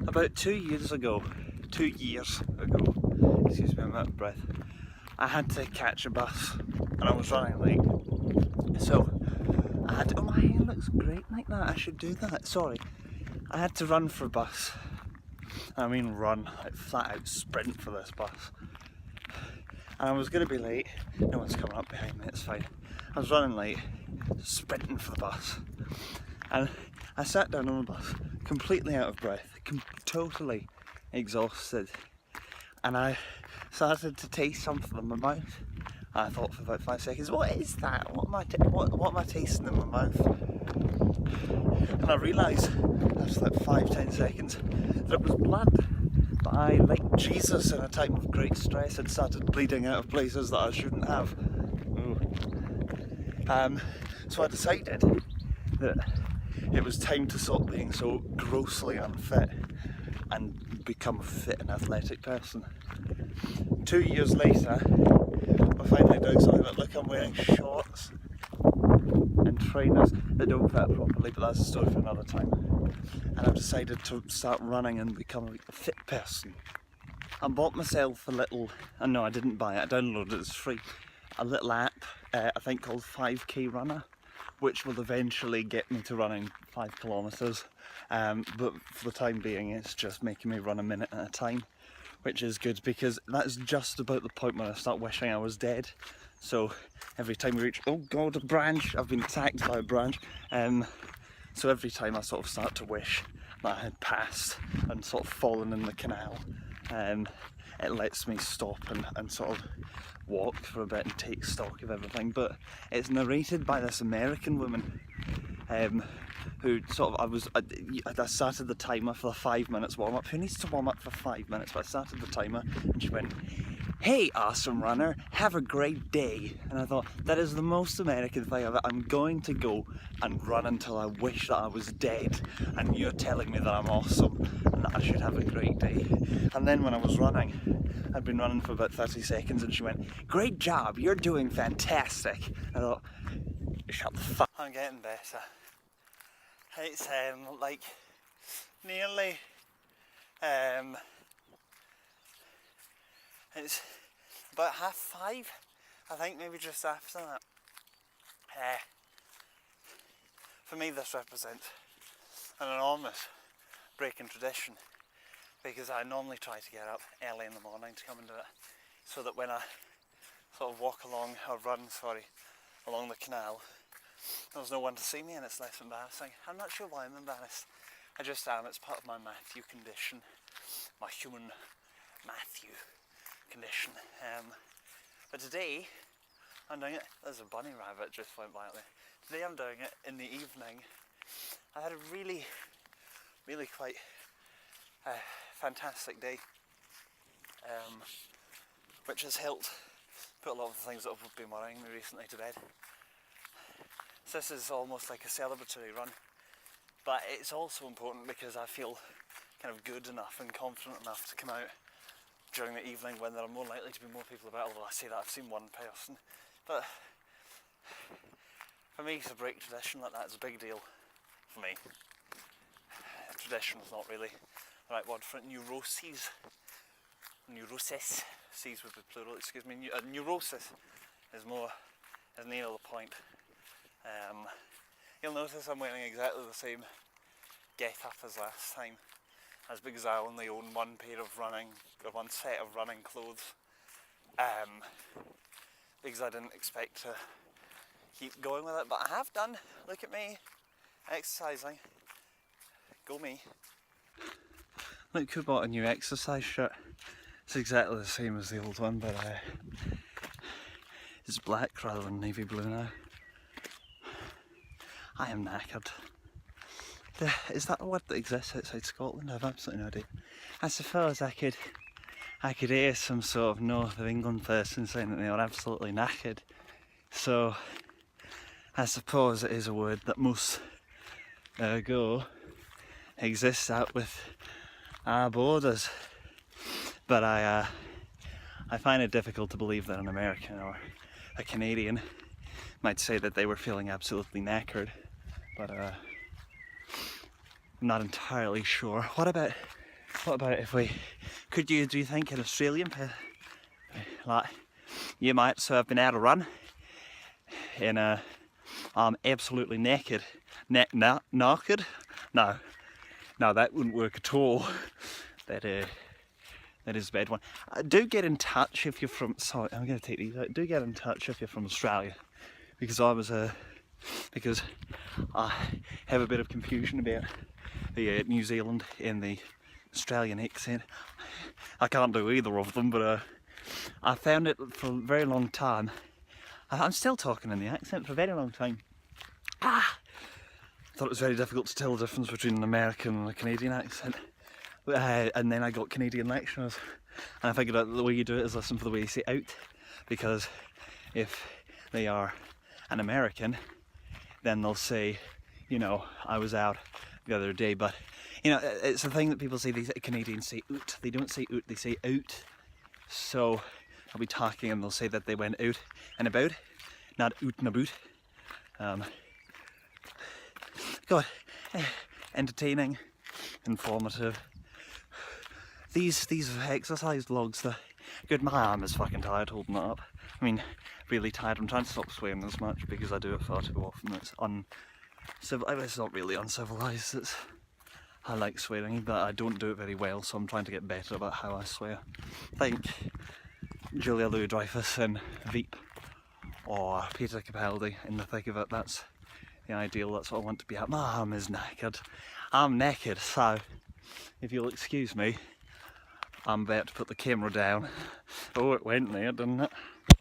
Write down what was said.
About 2 years ago, excuse me, I'm out of breath, I had to catch a bus and I was running late. So I had to, oh, my hair looks great like that, I should do that, sorry. I had to run for a bus. I mean run, like flat out sprint for this bus. And I was going to be late, no one's coming up behind me, it's fine. I was running late, sprinting for the bus. And I sat down on the bus, completely out of breath, totally exhausted. And I started to taste something in my mouth. I thought for about 5 seconds, what is that? What am I tasting in my mouth? And I realised after like 5-10 seconds that it was blood. But I, like Jesus in a time of great stress, had started bleeding out of places that I shouldn't have. So I decided that it was time to stop being so grossly unfit and become a fit and athletic person. 2 years later, we're finally doing something about, look, I'm wearing shorts and trainers that don't fit properly, but that's a story for another time. And I've decided to start running and become a fit person. I bought myself a little, no, I didn't buy it, I downloaded it, it's free, a little app, I think called 5K Runner, which will eventually get me to running 5 kilometres, but for the time being it's just making me run a minute at a time, which is good because that's just about the point when I start wishing I was dead. So every time we reach, oh god, a branch, I've been attacked by a branch, so every time I sort of start to wish that I had passed and sort of fallen in the canal, it lets me stop and sort of walk for a bit and take stock of everything. But it's narrated by this American woman who sort of, I started the timer for the 5 minutes warm up. Who needs to warm up for 5 minutes? But I started the timer and she went, "Hey awesome runner, have a great day." And I thought, that is the most American thing ever. I'm going to go and run until I wish that I was dead, and you're telling me that I'm awesome and that I should have a great day. And then when I was running, I'd been running for about 30 seconds and she went, "Great job, you're doing fantastic." I thought, shut the fuck. I'm getting better. It's like nearly it's about 5:30, I think, maybe just after that. For me this represents an enormous break in tradition, because I normally try to get up early in the morning to come and do it, so that when I sort of walk along, or run, sorry, along the canal, there's no one to see me and it's less embarrassing. I'm not sure why I'm embarrassed, I just am. It's part of my Matthew condition, my human Matthew condition. But today I'm doing it, there's a bunny rabbit just went by me. Today I'm doing it in the evening. I had a really quite fantastic day, which has helped put a lot of the things that have been worrying me recently to bed. So this is almost like a celebratory run, but it's also important because I feel kind of good enough and confident enough to come out during the evening when there are more likely to be more people about, although I say that I've seen one person. But for me to break tradition like that is a big deal for me. Tradition is not really the right word for it. Neurosis, C's would be plural, excuse me, neurosis is near the point. You'll notice I'm wearing exactly the same get-up as last time. That's because I only own one set of running clothes. Because I didn't expect to keep going with it, but I have done. Look at me, exercising. Go me. Look who bought a new exercise shirt. It's exactly the same as the old one, but it's black rather than navy blue now. I am knackered. Is that a word that exists outside Scotland? I have absolutely no idea. I suppose I could hear some sort of North of England person saying that they are absolutely knackered. So I suppose it is a word that must exists out with our borders. But I find it difficult to believe that an American or a Canadian might say that they were feeling absolutely knackered. But I'm not entirely sure. What about What about if we, do you think an Australian, like, you might, so I've been out a run, and I'm absolutely naked, naked? No, that wouldn't work at all. That is a bad one. Do get in touch if you're from, sorry, I'm going to take these out. Do get in touch if you're from Australia, because because I have a bit of confusion about the New Zealand and the Australian accent. I can't do either of them, but I found it for a very long time. I'm still talking in the accent for a very long time. I thought it was very difficult to tell the difference between an American and a Canadian accent. And then I got Canadian lecturers, and I figured out that the way you do it is listen for the way you say out, because if they are an American, then they'll say, you know, I was out the other day, but you know, it's a thing that people say, these Canadians say oot, they don't say oot, they say out. So I'll be talking and they'll say that they went out and about, not oot and about. God, entertaining, informative. These exercise vlogs, they're good. My arm is fucking tired holding it up. I mean, really tired. I'm trying to stop swearing as much because I do it far too often. It's uncivilized. It's not really uncivilized. I like swearing, but I don't do it very well, so I'm trying to get better about how I swear. Think Julia Louis-Dreyfus in Veep, or Peter Capaldi in the thick of it. That's the ideal. That's what I want to be at. My arm is knackered. I'm naked, so if you'll excuse me, I'm about to put the camera down. Oh, it went there, didn't it?